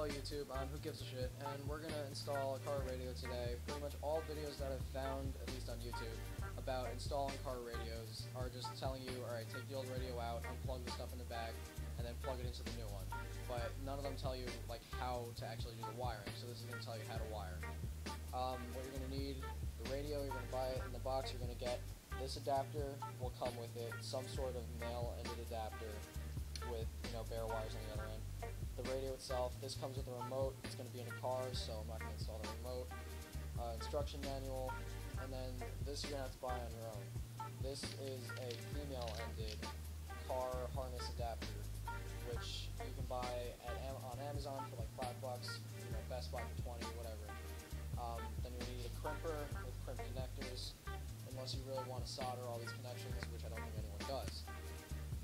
Hello YouTube, I'm Who Gives a Shit, and we're gonna install a car radio today. Pretty much all videos that I've found, at least on YouTube, about installing car radios are just telling you, alright, take the old radio out, unplug the stuff in the back, and then plug it into the new one. But none of them tell you like how to actually do the wiring, so this is gonna tell you how to wire. What you're gonna need, the radio, you're gonna buy it in the box, you're gonna get this adapter, will come with it, some sort of male-ended adapter with, bare wires on the other end. The radio itself, this comes with a remote. It's going to be in a car, so I'm not going to install the remote. Instruction manual, and then this you're going to have to buy on your own. This is a female-ended car harness adapter, which you can buy on Amazon for like $5, Best Buy for 20, whatever. Then you need a crimper with crimp connectors, unless you really want to solder all these connections, which I don't think anyone does.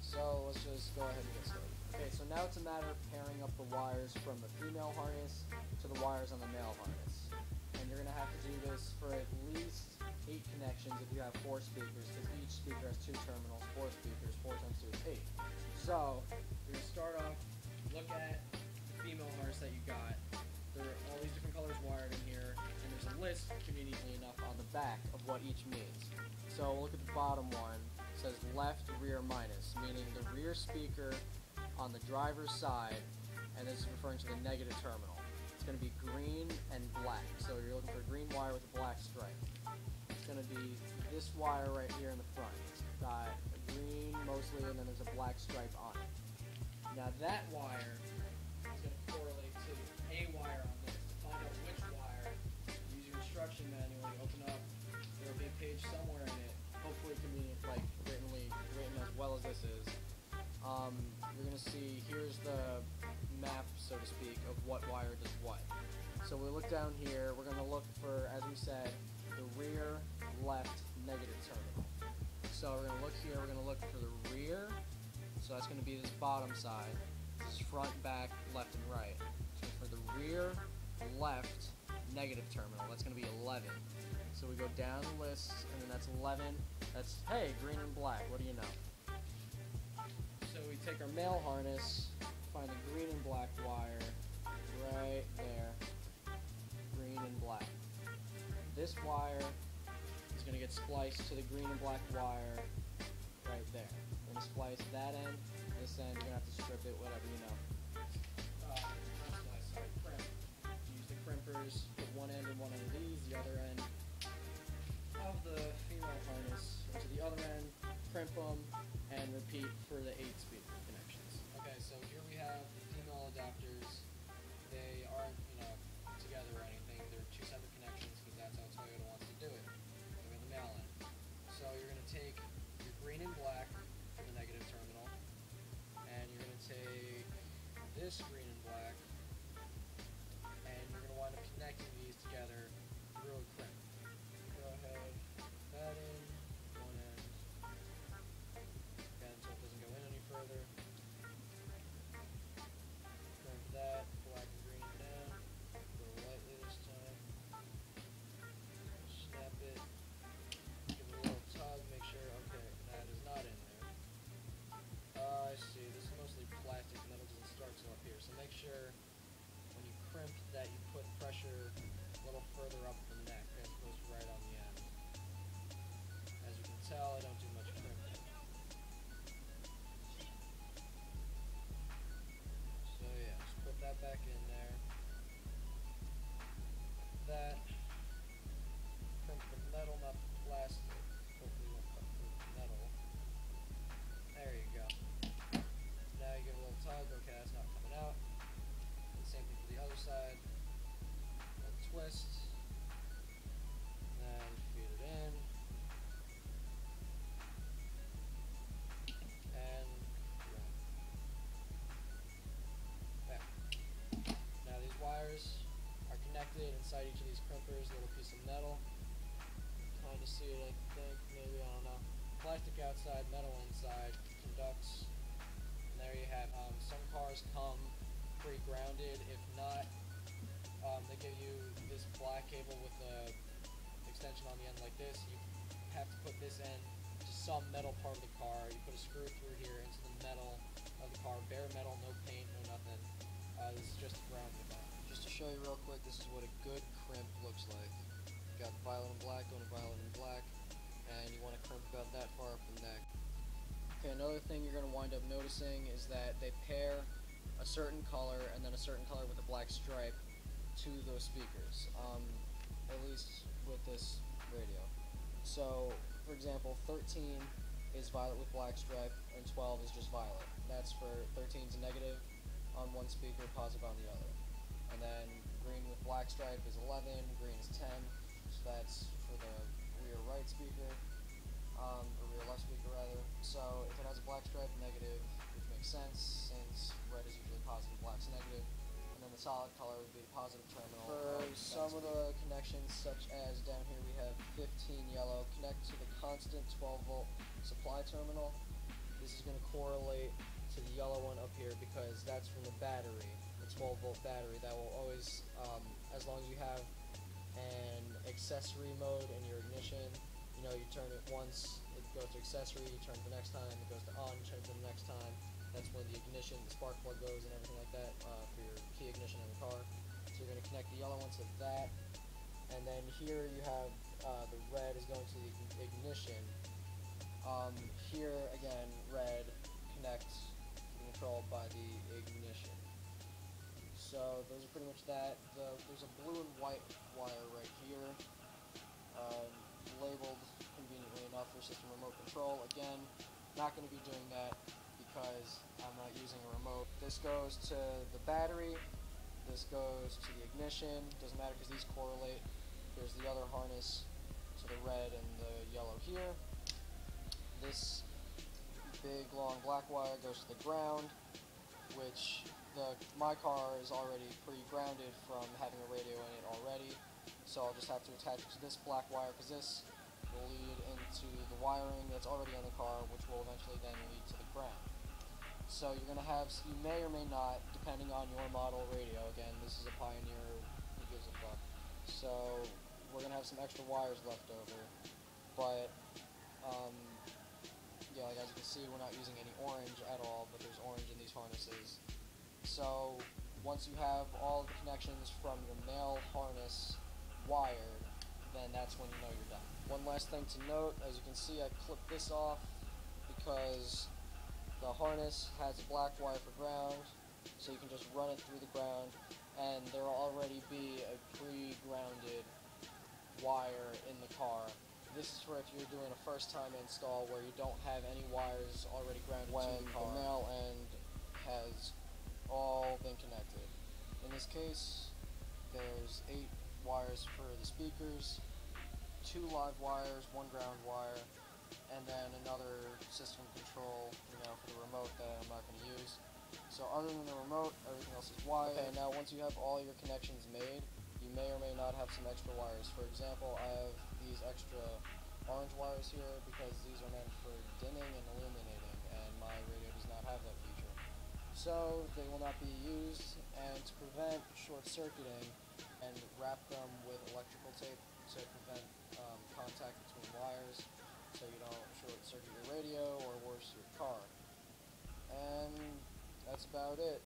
So let's just go ahead and get started. Okay, so now it's a matter of pairing up the wires from the female harness to the wires on the male harness. And you're going to have to do this for at least 8 connections if you have 4 speakers, because each speaker has 2 terminals, 4 speakers, 4 times 2 is 8. So, you're going to start off, look at the female harness that you got. There are all these different colors wired in here, and there's a list, conveniently enough, on the back of what each means. So, look at the bottom one. It says left, rear, minus, meaning the rear speaker on the driver's side, and this is referring to the negative terminal. It's going to be green and black, so you're looking for a green wire with a black stripe. It's going to be this wire right here in the front. It's got a green mostly, and then there's a black stripe on it. Now that wire is going to correlate to a wire on this. To find out which wire, use your instruction manual, you open up, there will be a page somewhere in it, hopefully convenient, like written as well as this is. You're going to see, here's the map, so to speak, of what wire does what. So we look down here, we're going to look for, as we said, the rear left negative terminal. So we're going to look here, we're going to look for the rear, so that's going to be this bottom side. This is front, back, left, and right. So for the rear left negative terminal, that's going to be 11. So we go down the list, and then that's 11. That's, hey, green and black, what do you know? So we take our male harness, find the green and black wire, right there, green and black. This wire is going to get spliced to the green and black wire right there. We're going to splice that end, this end, you're going to have to strip it, whatever you know. Not splice, sorry, crimp. Use the crimpers, put one end in one end of these, the other end of the female harness into the other end, crimp them, and repeat for the 8 speaker connections. Okay, so here we have the female adapters. They aren't, together or anything. They're 2 separate connections because that's how Toyota wants to do it. We have the male end. So you're going to take your green and black for the negative terminal, and you're going to take this green and black, and you're going to wind up connecting these together through a crimp. Go ahead, put that in, one end, again, so it doesn't go in any further. Crimp that, black and green down, go lightly this time, snap it, give it a little tug, make sure, okay, that is not in there. I see, this is mostly plastic, metal doesn't start till up here, so make sure when you crimp that you put pressure a little further up the neck as opposed to right on the end. As you can tell, I don't do much crimping. So yeah, just put that back in there. That, crimp the metal, not the plastic. Hopefully you won't cut through the metal. There you go. Now you give it a little tug, okay, that's not coming out. And same thing for the other side. Twist, then feed it in, and run. There. Now these wires are connected inside each of these crimpers, a little piece of metal. Kind of see it, I think, maybe, I don't know. Plastic outside, metal inside, conducts. And there you have, some cars come pre-grounded, if not, they give you this black cable with a extension on the end like this. You have to put this end to some metal part of the car. You put a screw through here into the metal of the car, bare metal, no paint, no nothing. This is just a ground device. show you real quick, this is what a good crimp looks like. You got violet and black going to violet and black, and you want to crimp about that far up the neck. Okay, another thing you're going to wind up noticing is that they pair a certain color and then a certain color with a black stripe to those speakers, at least with this radio. So, for example, 13 is violet with black stripe, and 12 is just violet. That's for 13 is negative on one speaker, positive on the other. And then green with black stripe is 11, green is 10, so that's for the rear right speaker, or rear left speaker rather. So if it has a black stripe, negative, which makes sense since red is usually positive, black's negative. And then the solid color would be the positive terminal. For some of the connections, such as down here we have 15 yellow, connect to the constant 12 volt supply terminal. This is going to correlate to the yellow one up here because that's from the battery, the 12 volt battery. That will always, as long as you have an accessory mode in your ignition, you know, you turn it once, it goes to accessory, you turn it the next time, it goes to on, you turn it the next time. That's when the ignition, the spark plug goes and everything like that for your key ignition in the car. So you're going to connect the yellow one to that. And then here you have the red is going to the ignition. Here again, red connects to the control by the ignition. So those are pretty much that. There's a blue and white wire right here, labeled conveniently enough for system remote control. Again, not going to be doing that because I'm not using a remote. This goes to the battery, this goes to the ignition, doesn't matter because these correlate. Here's the other harness to the red and the yellow here. This big long black wire goes to the ground, which my car is already pre-grounded from having a radio in it already, so I'll just have to attach it to this black wire because this will lead into the wiring that's already on the car, which will eventually then lead to the ground. So you're going to have, you may or may not, depending on your model radio, again, this is a Pioneer, who gives a fuck, so we're going to have some extra wires left over, but yeah, like as you can see, we're not using any orange at all, but there's orange in these harnesses. So once you have all the connections from your male harness wired, then that's when you know you're done. One last thing to note, as you can see, I clipped this off because the harness has a black wire for ground, so you can just run it through the ground, and there will already be a pre-grounded wire in the car. This is for if you're doing a first-time install where you don't have any wires already grounded to the car. When the male end has all been connected. In this case, there's 8 wires for the speakers, 2 live wires, 1 ground wire, and then another system control, for the remote that I'm not going to use. So other than the remote, everything else is wired. Okay, now once you have all your connections made, you may or may not have some extra wires. For example, I have these extra orange wires here because these are meant for dimming and illuminating, and my radio does not have that feature. So they will not be used, and to prevent short-circuiting, and wrap them with electrical tape to prevent contact between wires so you don't short-circuit your radio or worse, your car. And that's about it.